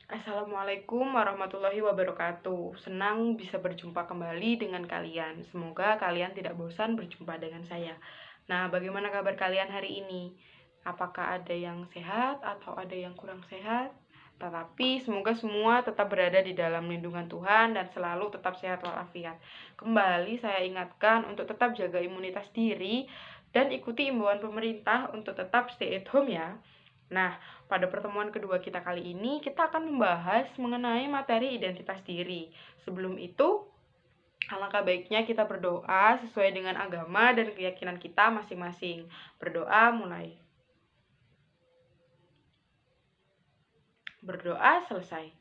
Assalamualaikum warahmatullahi wabarakatuh. Senang bisa berjumpa kembali dengan kalian. Semoga kalian tidak bosan berjumpa dengan saya. Nah, bagaimana kabar kalian hari ini? Apakah ada yang sehat atau ada yang kurang sehat? Tetapi semoga semua tetap berada di dalam lindungan Tuhan dan selalu tetap sehat walafiat. Kembali saya ingatkan untuk tetap jaga imunitas diri dan ikuti imbauan pemerintah untuk tetap stay at home ya. Nah, pada pertemuan kedua kita kali ini, kita akan membahas mengenai materi identitas diri. Sebelum itu, alangkah baiknya kita berdoa sesuai dengan agama dan keyakinan kita masing-masing. Berdoa mulai. Berdoa selesai.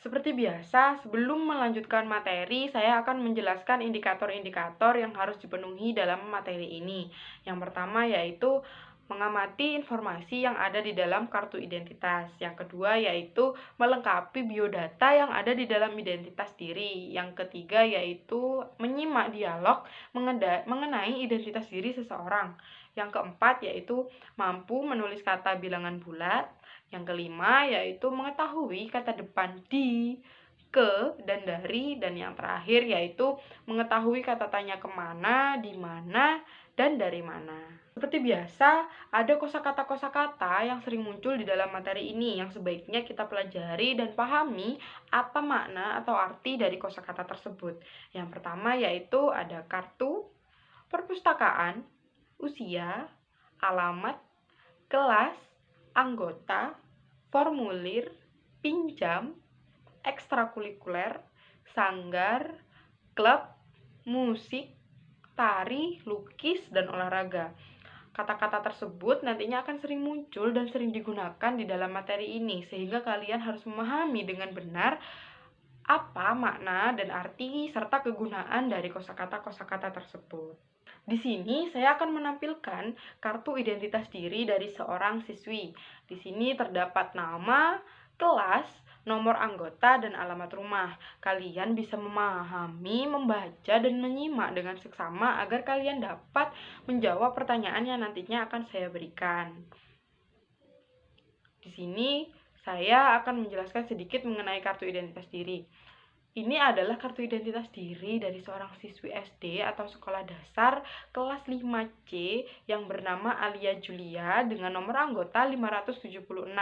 Seperti biasa, sebelum melanjutkan materi, saya akan menjelaskan indikator-indikator yang harus dipenuhi dalam materi ini. Yang pertama yaitu mengamati informasi yang ada di dalam kartu identitas. Yang kedua yaitu melengkapi biodata yang ada di dalam identitas diri. Yang ketiga yaitu menyimak dialog mengenai identitas diri seseorang. Yang keempat yaitu mampu menulis kata bilangan bulat. Yang kelima yaitu mengetahui kata depan di, ke, dan dari. Dan yang terakhir yaitu mengetahui kata tanya kemana, di mana, dan dari mana. Seperti biasa, ada kosakata-kosakata yang sering muncul di dalam materi ini yang sebaiknya kita pelajari dan pahami apa makna atau arti dari kosakata tersebut. Yang pertama yaitu ada kartu, perpustakaan, usia, alamat, kelas, anggota, formulir, pinjam, ekstrakurikuler, sanggar, klub, musik, tari, lukis, dan olahraga. Kata-kata tersebut nantinya akan sering muncul dan sering digunakan di dalam materi ini, sehingga kalian harus memahami dengan benar apa makna dan arti serta kegunaan dari kosakata-kosakata tersebut. Di sini saya akan menampilkan kartu identitas diri dari seorang siswi. Di sini terdapat nama, kelas, nomor anggota, dan alamat rumah. Kalian bisa memahami, membaca, dan menyimak dengan seksama agar kalian dapat menjawab pertanyaan yang nantinya akan saya berikan. Di sini saya akan menjelaskan sedikit mengenai kartu identitas diri. Ini adalah kartu identitas diri dari seorang siswi SD atau sekolah dasar kelas 5C yang bernama Alia Julia dengan nomor anggota 576.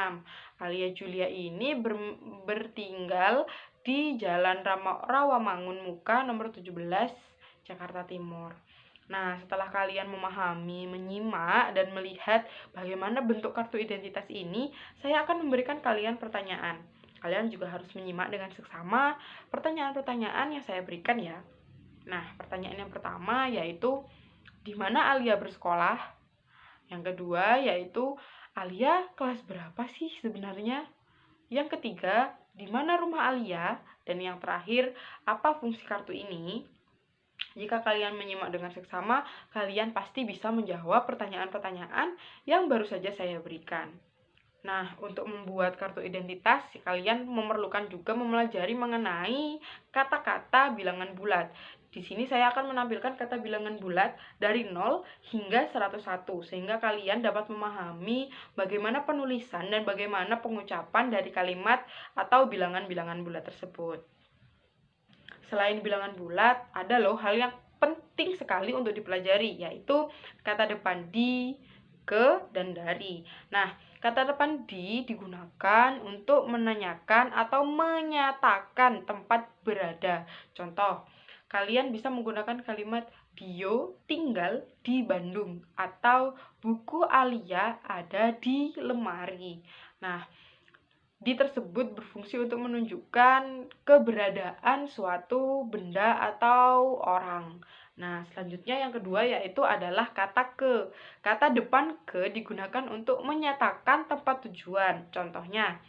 Alia Julia ini bertinggal di Jalan Rawamangun Muka nomor 17, Jakarta Timur. Nah, setelah kalian memahami, menyimak, dan melihat bagaimana bentuk kartu identitas ini, saya akan memberikan kalian pertanyaan. Kalian juga harus menyimak dengan seksama pertanyaan-pertanyaan yang saya berikan ya. Nah, pertanyaan yang pertama yaitu di mana Alia bersekolah? Yang kedua yaitu Alia kelas berapa sih sebenarnya? Yang ketiga, di mana rumah Alia? Dan yang terakhir, apa fungsi kartu ini? Jika kalian menyimak dengan seksama, kalian pasti bisa menjawab pertanyaan-pertanyaan yang baru saja saya berikan. Nah, untuk membuat kartu identitas, kalian memerlukan juga mempelajari mengenai kata-kata bilangan bulat. Di sini saya akan menampilkan kata bilangan bulat dari 0 hingga 101, sehingga kalian dapat memahami bagaimana penulisan dan bagaimana pengucapan dari kalimat atau bilangan-bilangan bulat tersebut. Selain bilangan bulat, ada loh hal yang penting sekali untuk dipelajari, yaitu kata depan di, ke, dan dari. Nah, kata depan di digunakan untuk menanyakan atau menyatakan tempat berada. Contoh, kalian bisa menggunakan kalimat Dio tinggal di Bandung atau buku Alia ada di lemari. Nah, di tersebut berfungsi untuk menunjukkan keberadaan suatu benda atau orang. Nah, selanjutnya yang kedua yaitu adalah kata ke. Kata depan ke digunakan untuk menyatakan tempat tujuan. Contohnya,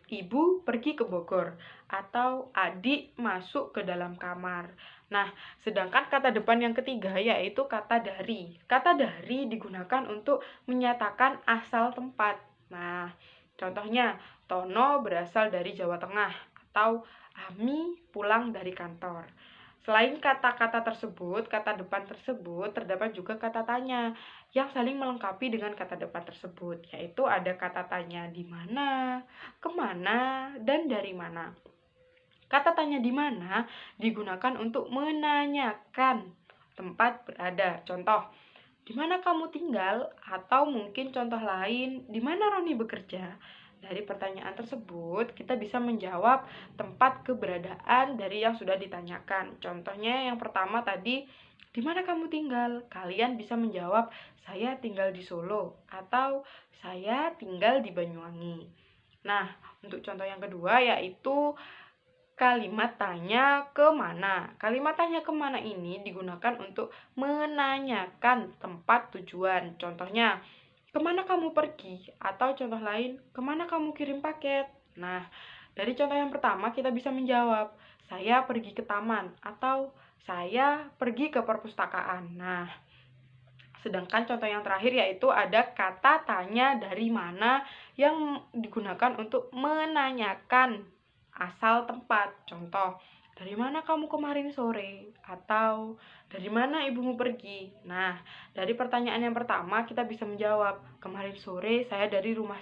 ibu pergi ke Bogor atau adik masuk ke dalam kamar. Nah, sedangkan kata depan yang ketiga yaitu kata dari. Kata dari digunakan untuk menyatakan asal tempat. Nah, contohnya, Tono berasal dari Jawa Tengah atau Ami pulang dari kantor. Selain kata-kata tersebut, kata depan tersebut, terdapat juga kata tanya yang saling melengkapi dengan kata depan tersebut, yaitu ada kata tanya di mana, kemana, dan dari mana. Kata tanya di mana digunakan untuk menanyakan tempat berada. Contoh, di mana kamu tinggal? Atau mungkin contoh lain, di mana Roni bekerja? Dari pertanyaan tersebut, kita bisa menjawab tempat keberadaan dari yang sudah ditanyakan. Contohnya yang pertama tadi, di mana kamu tinggal? Kalian bisa menjawab, saya tinggal di Solo atau saya tinggal di Banyuwangi. Nah, untuk contoh yang kedua yaitu kalimat tanya kemana. Kalimat tanya kemana ini digunakan untuk menanyakan tempat tujuan. Contohnya, kemana kamu pergi? Atau contoh lain, kemana kamu kirim paket? Nah, dari contoh yang pertama kita bisa menjawab, saya pergi ke taman atau saya pergi ke perpustakaan. Nah, sedangkan contoh yang terakhir yaitu ada kata tanya dari mana yang digunakan untuk menanyakan asal tempat. Contoh, dari mana kamu kemarin sore? Atau dari mana ibumu pergi? Nah, dari pertanyaan yang pertama kita bisa menjawab, kemarin sore saya dari rumah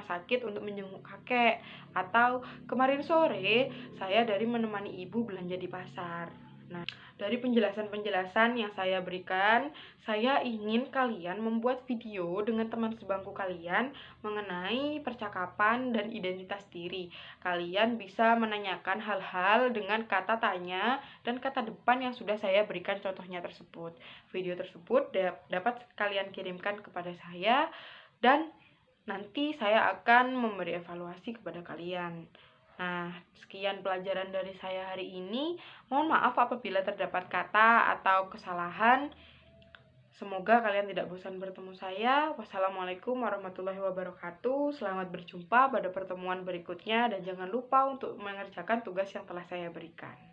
sakit untuk menjenguk kakek. Atau kemarin sore saya dari menemani ibu belanja di pasar. Nah, dari penjelasan-penjelasan yang saya berikan, saya ingin kalian membuat video dengan teman sebangku kalian mengenai percakapan dan identitas diri. Kalian bisa menanyakan hal-hal dengan kata tanya dan kata depan yang sudah saya berikan contohnya tersebut. Video tersebut dapat kalian kirimkan kepada saya dan nanti saya akan memberi evaluasi kepada kalian. Nah, sekian pelajaran dari saya hari ini. Mohon maaf apabila terdapat kata atau kesalahan. Semoga kalian tidak bosan bertemu saya. Wassalamualaikum warahmatullahi wabarakatuh. Selamat berjumpa pada pertemuan berikutnya dan jangan lupa untuk mengerjakan tugas yang telah saya berikan.